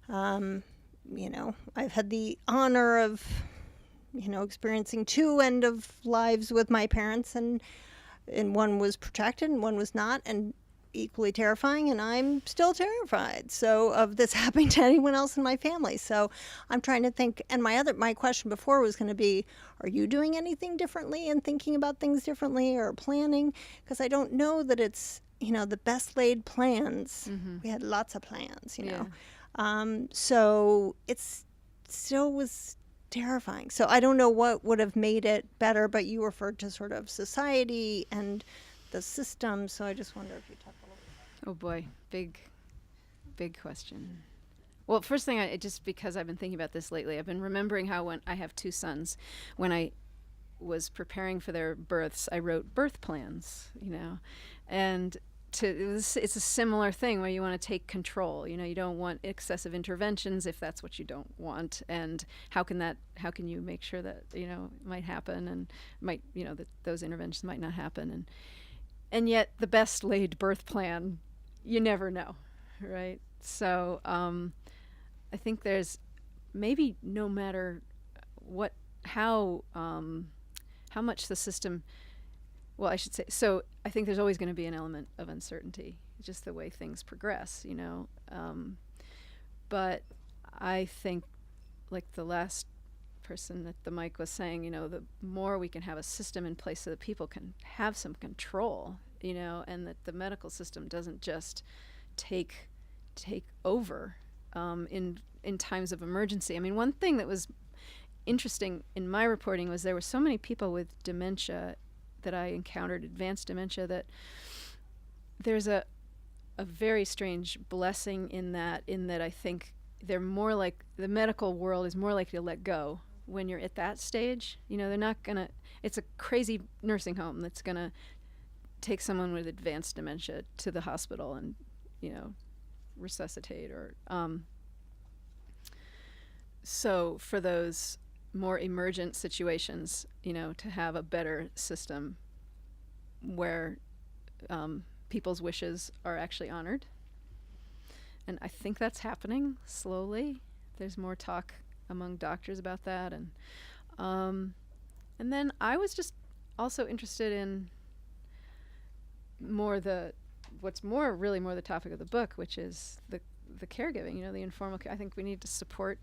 I've had the honor of, experiencing 2 end of lives with my parents, and one was protracted and one was not, and equally terrifying, and I'm still terrified of this happening to anyone else in my family. So I'm trying to think, and my question before was going to be, are you doing anything differently and thinking about things differently or planning? Because I don't know that it's, the best laid plans. We had lots of plans, Yeah. So it's still was terrifying. So I don't know what would have made it better, but you referred to sort of society and the system. So I just wonder if you talk a little bit. Oh boy, big question. Well, first thing, just because I've been thinking about this lately, I've been remembering how when I have 2 sons, when I was preparing for their births, I wrote birth plans, and it's a similar thing where you want to take control. You don't want excessive interventions if that's what you don't want, and how can you make sure that might happen, and might that those interventions might not happen, and yet the best laid birth plan, you never know, right? So I think there's maybe no matter how much the system. Well, I should say, so I think there's always going to be an element of uncertainty, just the way things progress, But I think, like the last person at the mic was saying, the more we can have a system in place so that people can have some control, and that the medical system doesn't just take over in times of emergency. I mean, one thing that was interesting in my reporting was there were so many people with dementia that I encountered, advanced dementia, that there's a very strange blessing in that I think they're more like, the medical world is more likely to let go when you're at that stage. They're not gonna, it's a crazy nursing home that's gonna take someone with advanced dementia to the hospital and, resuscitate or, so for those more emergent situations, to have a better system where people's wishes are actually honored. And I think that's happening slowly. There's more talk among doctors about that. And then I was just also interested in what's really more the topic of the book, which is the caregiving, the informal I think we need to support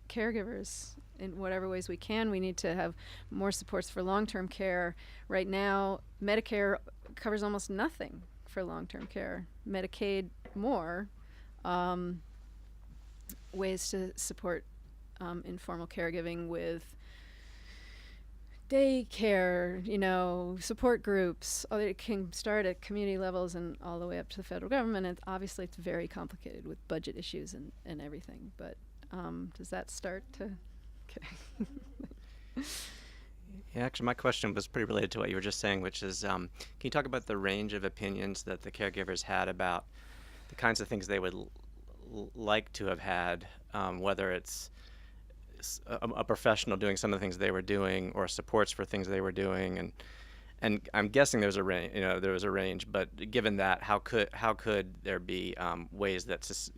caregivers in whatever ways we can. We need to have more supports for long-term care. Right now, Medicare covers almost nothing for long-term care. Medicaid more. Ways to support informal caregiving with daycare, support groups. It can start at community levels and all the way up to the federal government. And obviously, it's very complicated with budget issues and everything. But does that start to? Okay. Yeah, actually, my question was pretty related to what you were just saying, which is, can you talk about the range of opinions that the caregivers had about the kinds of things they would like to have had, whether it's a professional doing some of the things they were doing, or supports for things they were doing, and I'm guessing there's a range. There was a range, but given that, how could there be ways that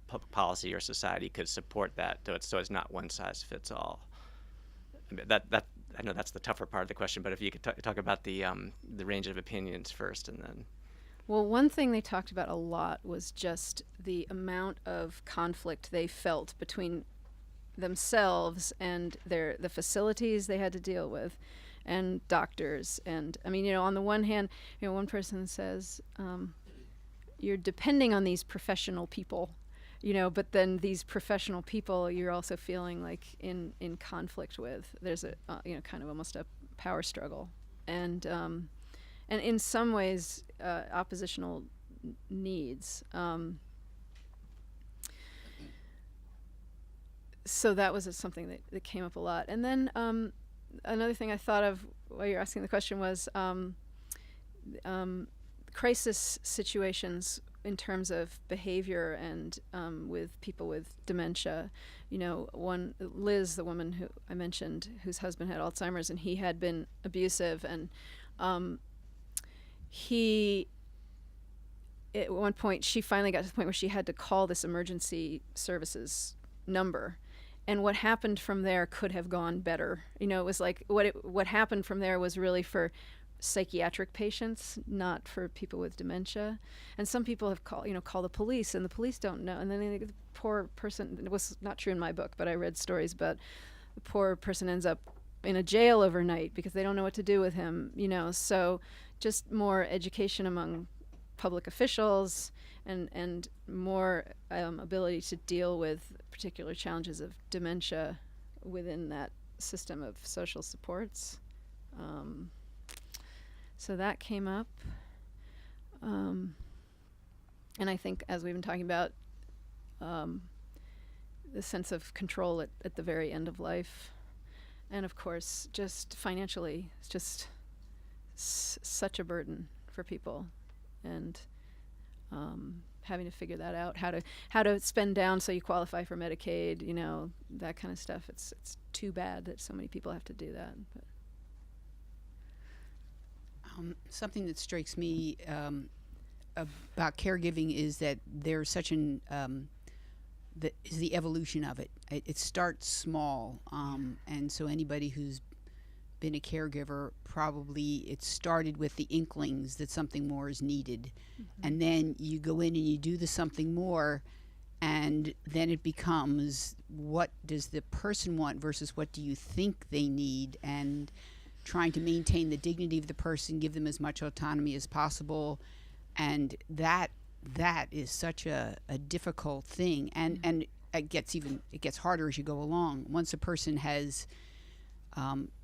public policy or society could support that, so it's not one size fits all? I mean, that I know that's the tougher part of the question, but if you could talk about the range of opinions first, and then. Well, one thing they talked about a lot was just the amount of conflict they felt between themselves and the facilities they had to deal with, and doctors. And I mean, on the one hand, one person says, you're depending on these professional people, but then these professional people you're also feeling like in conflict with. There's a kind of almost a power struggle, and in some ways oppositional needs. So that was something that came up a lot. And then another thing I thought of while you're asking the question was crisis situations in terms of behavior and with people with dementia. Liz, the woman who I mentioned, whose husband had Alzheimer's, and he had been abusive, and at one point, she finally got to the point where she had to call this emergency services number. And what happened from there could have gone better. It was like what happened from there was really for psychiatric patients, not for people with dementia. And some people have called the police, and the police don't know. And then the poor person, it was not true in my book, but I read stories about the poor person ends up in a jail overnight because they don't know what to do with him. So just more education among public officials and more ability to deal with particular challenges of dementia within that system of social supports. So that came up. And I think, as we've been talking about, the sense of control at the very end of life. And of course, just financially, it's just such a burden for people. And having to figure that out, how to spend down so you qualify for Medicaid, that kind of stuff. It's too bad that so many people have to do that. But. Something that strikes me about caregiving is that there's such the evolution of it. It starts small, and so anybody who's been a caregiver, probably it started with the inklings that something more is needed. Mm-hmm. And then you go in and you do the something more, and then it becomes, what does the person want versus what do you think they need, and trying to maintain the dignity of the person, give them as much autonomy as possible. And that is such a difficult thing. And, mm-hmm. and it gets harder as you go along. Once a person has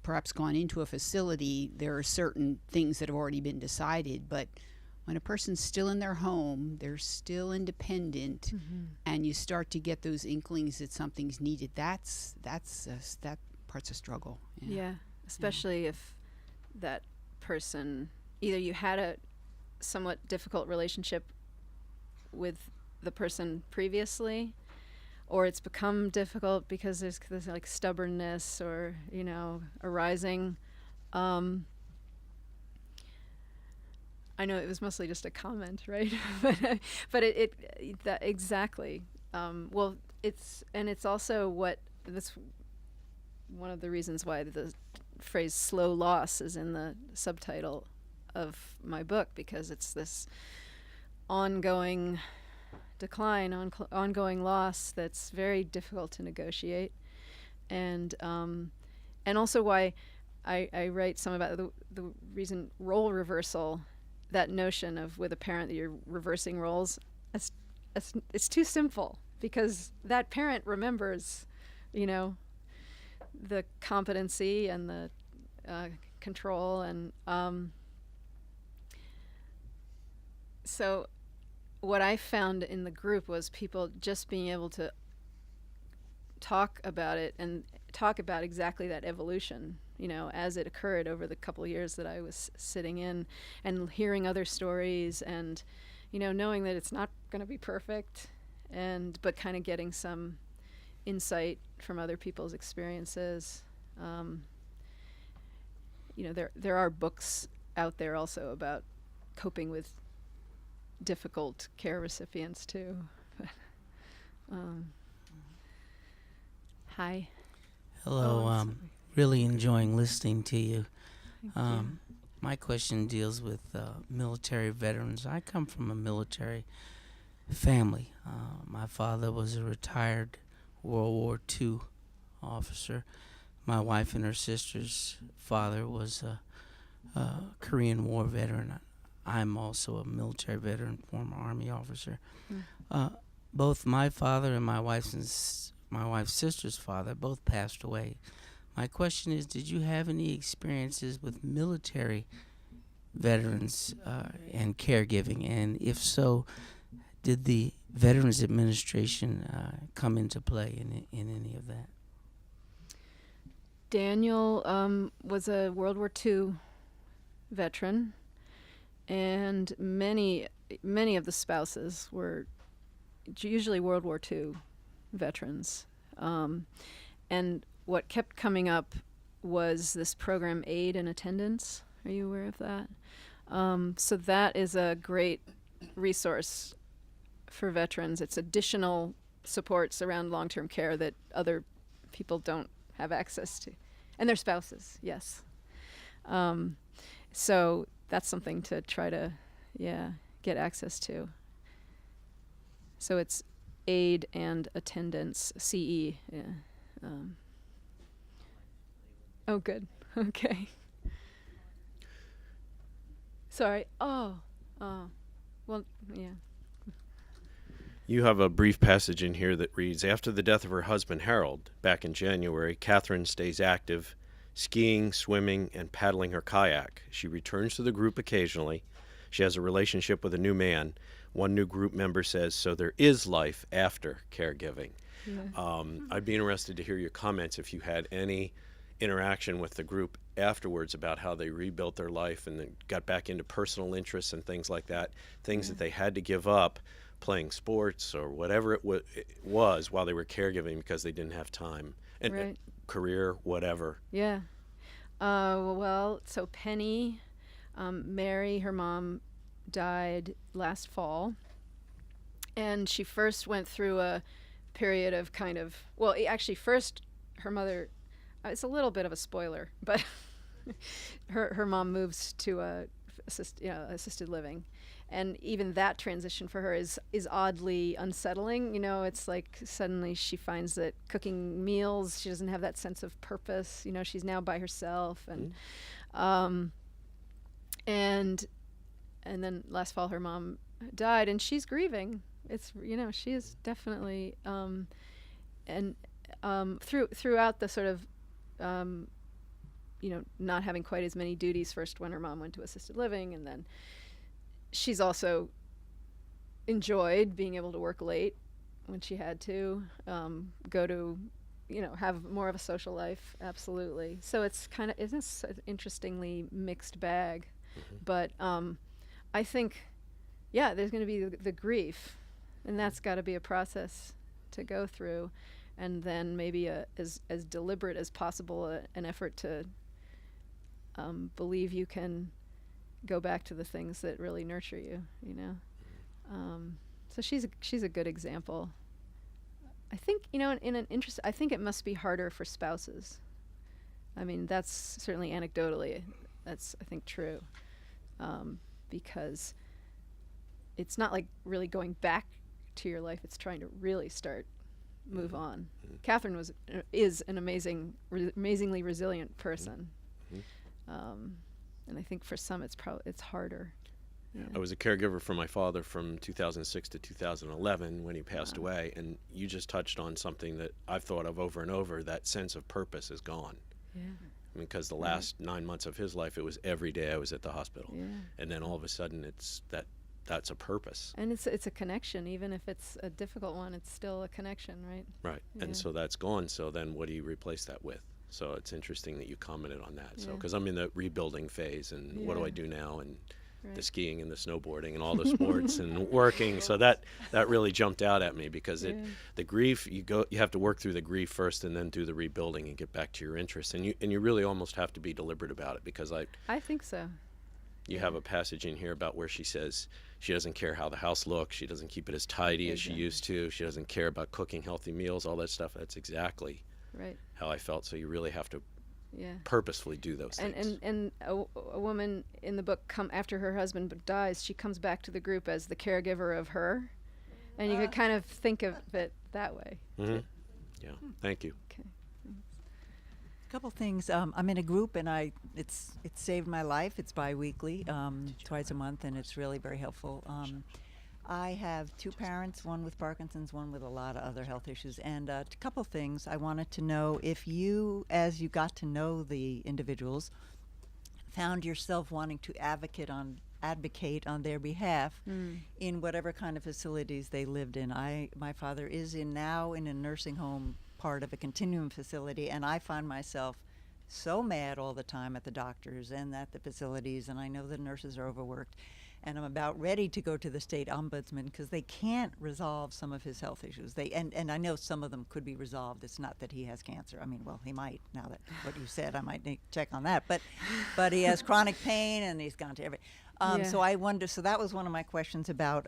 perhaps gone into a facility, there are certain things that have already been decided. But when a person's still in their home, they're still independent, mm-hmm. and you start to get those inklings that something's needed, that part's a struggle. Yeah, especially if that person, either you had a somewhat difficult relationship with the person previously, or it's become difficult because there's like stubbornness or arising. I know it was mostly just a comment, right? but that exactly. Well, it's also that's one of the reasons why the phrase "slow loss" is in the subtitle of my book, because it's this ongoing decline, ongoing loss that's very difficult to negotiate, and also why I write some about the reason role reversal, that notion of with a parent that you're reversing roles, it's too simple, because that parent remembers, the competency and the control, and so what I found in the group was people just being able to talk about it and talk about exactly that evolution, as it occurred over the couple of years that I was sitting in, and hearing other stories, and knowing that it's not going to be perfect, but kind of getting some insight from other people's experiences. There are books out there also about coping with difficult care recipients too. Hi. Hello. Oh, sorry. Really enjoying listening to you. Thank you. My question deals with military veterans. I come from a military family. My father was a retired World War II officer. My wife and her sister's father was a Korean War veteran. I'm also a military veteran, former Army officer. Both my father and my wife's sister's father both passed away. My question is, did you have any experiences with military veterans and caregiving? And if so, did the Veterans Administration come into play in any of that? Daniel was a World War II veteran, and many of the spouses were usually World War II veterans. And what kept coming up was this program, Aid and Attendance. Are you aware of that? So that is a great resource for veterans. It's additional supports around long-term care that other people don't have access to. And their spouses, yes. So that's something to try to, get access to. So it's Aid and Attendance, CE. Yeah. Oh, good. Okay. Sorry. Oh. Well, yeah. You have a brief passage in here that reads, after the death of her husband, Harold, back in January, Catherine stays active, skiing, swimming, and paddling her kayak. She returns to the group occasionally. She has a relationship with a new man. One new group member says, so there is life after caregiving. Yeah. I'd be interested to hear your comments if you had any interaction with the group afterwards about how they rebuilt their life and then got back into personal interests and things like that, things that they had to give up, playing sports or whatever it was while they were caregiving because they didn't have time, and Right. career, whatever. Yeah. Well, so Penny, Mary, her mom, died last fall. And she first went through a period of actually first her mother, it's a little bit of a spoiler, but her mom moves to assisted living. And even that transition for her is oddly unsettling. It's like suddenly she finds that cooking meals, she doesn't have that sense of purpose. She's now by herself, and and then last fall her mom died, and she's grieving. It's she is definitely throughout the sort of not having quite as many duties first when her mom went to assisted living, and then she's also enjoyed being able to work late when she had to, go to, have more of a social life. Absolutely. So it's it's an interestingly mixed bag. But I think, there's going to be the grief, and that's got to be a process to go through, and then maybe as deliberate as possible an effort to believe you can go back to the things that really nurture you. So she's a good example. I think in an interest. I think it must be harder for spouses. I mean, that's certainly anecdotally, that's I think true, because it's not like really going back to your life, it's trying to really start move on. Catherine is an amazingly resilient person, and I think for some it's harder. Yeah. I was a caregiver for my father from 2006 to 2011 when he passed away, and you just touched on something that I've thought of over and over. That sense of purpose is gone. Yeah. I mean, because the last 9 months of his life, it was every day I was at the hospital, and then all of a sudden that's a purpose. And it's a connection, even if it's a difficult one. It's still a connection, right? Right, and so that's gone. So then, what do you replace that with? So it's interesting that you commented on that. So because I'm in the rebuilding phase, and what do I do now? And the skiing and the snowboarding and all the sports and working. So that really jumped out at me because the grief, you have to work through the grief first and then do the rebuilding and get back to your interests. And you really almost have to be deliberate about it, because I think so. You have a passage in here about where she says she doesn't care how the house looks. She doesn't keep it as tidy as she used to. She doesn't care about cooking healthy meals, all that stuff. That's exactly how I felt. So you really have to purposefully do those things. And a woman in the book, after her husband dies, she comes back to the group as the caregiver of her, and you could kind of think of it that way. Mm-hmm. Yeah, thank you. Okay. A couple things. I'm in a group, and it's saved my life. It's bi-weekly, twice a month, and it's really very helpful. I have two parents, one with Parkinson's, one with a lot of other health issues. And a couple things I wanted to know if you, as you got to know the individuals, found yourself wanting to advocate on their behalf in whatever kind of facilities they lived in. My father is now in a nursing home, part of a continuum facility, and I find myself so mad all the time at the doctors and at the facilities, and I know the nurses are overworked. And I'm about ready to go to the state ombudsman because they can't resolve some of his health issues. And I know some of them could be resolved. It's not that he has cancer. I mean, well, he might, now that what you said, I might need to check on that. But he has chronic pain, and he's gone to every. So I wonder, so that was one of my questions about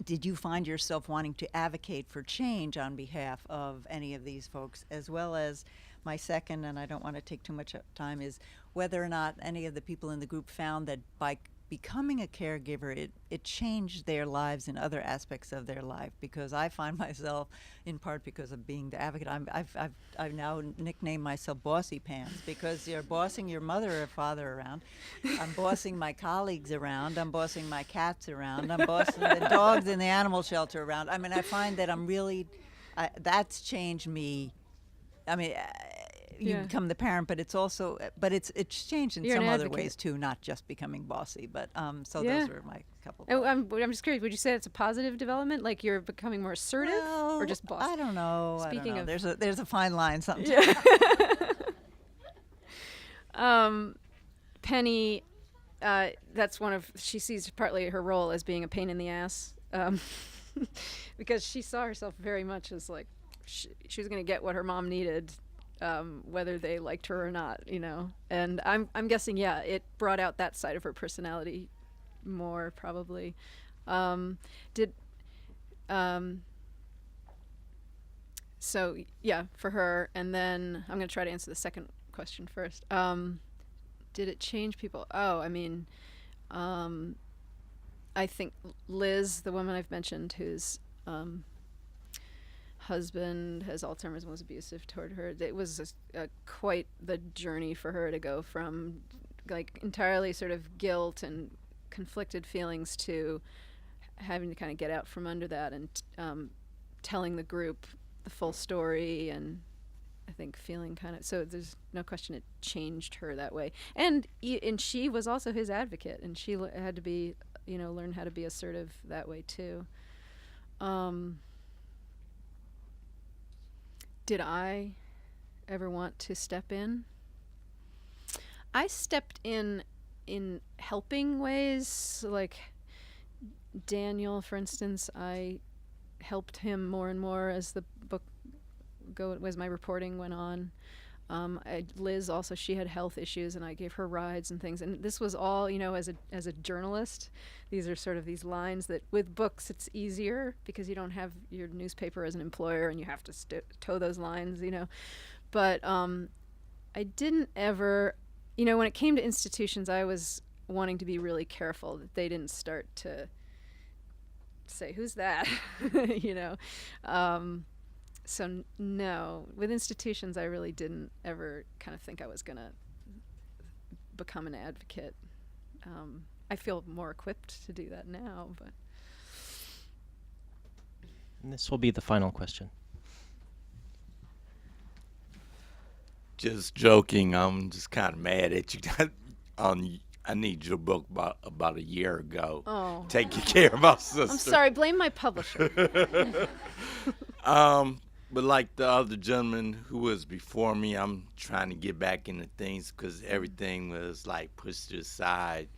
did you find yourself wanting to advocate for change on behalf of any of these folks, as well as my second, and I don't want to take too much time, is whether or not any of the people in the group found that by becoming a caregiver, it changed their lives in other aspects of their life. Because I find myself, in part because of being the advocate, I've now nicknamed myself Bossy Pants, because you're bossing your mother or father around. I'm bossing my colleagues around. I'm bossing my cats around. I'm bossing the dogs in the animal shelter around. I mean, I find that I'm really, that's changed me. I mean, you become the parent, but it's also, it's changed in some other ways too, not just becoming bossy. But so those were my couple. I'm just curious. Would you say it's a positive development, like you're becoming more assertive, or just bossy? I don't know. Speaking of, there's a fine line sometimes. Penny, that's she sees partly her role as being a pain in the ass, because she saw herself very much as like she was going to get what her mom needed. Whether they liked her or not, and I'm guessing, it brought out that side of her personality more probably. So for her, and then I'm going to try to answer the second question first. Did it change people? I think Liz, the woman I've mentioned, who's husband has Alzheimer's and was abusive toward her. It was quite the journey for her to go from like entirely sort of guilt and conflicted feelings to having to kind of get out from under that and telling the group the full story, and I think feeling kind of, so there's no question it changed her that way. And she was also his advocate, and she had to be, learn how to be assertive that way too. Did I ever want to step in? I stepped in helping ways, like Daniel, for instance. I helped him more and more as the book as my reporting went on. Liz also, she had health issues, and I gave her rides and things. And this was all, as a journalist, these are sort of these lines that with books it's easier because you don't have your newspaper as an employer and you have to toe those lines, But I didn't ever, when it came to institutions, I was wanting to be really careful that they didn't start to say, who's that? You know. No, with institutions, I really didn't ever kind of think I was going to become an advocate. I feel more equipped to do that now, but. And this will be the final question. Just joking. I'm just kind of mad at you. I need your book about a year ago. Oh. Taking care of my sister. I'm sorry. Blame my publisher. But like the other gentleman who was before me, I'm trying to get back into things because everything was like pushed aside,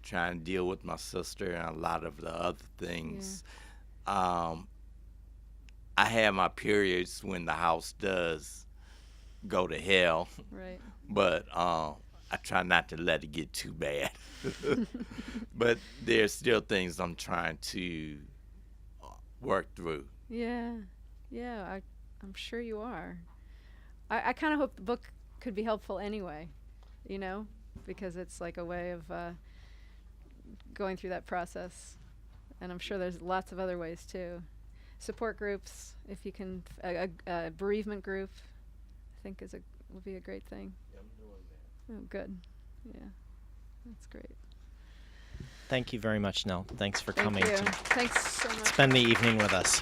trying to deal with my sister and a lot of the other things. Yeah. I have my periods when the house does go to hell. Right. But I try not to let it get too bad. But there's still things I'm trying to work through. Yeah. Yeah, I'm sure you are. I kind of hope the book could be helpful anyway, you know, because it's like a way of going through that process. And I'm sure there's lots of other ways too. Support groups, if you can, a bereavement group, I think will be a great thing. Yeah, I'm doing that. Oh, good. Yeah, that's great. Thank you very much, Nell. Thanks for Thank coming you. to Thanks so much. spend the evening with us.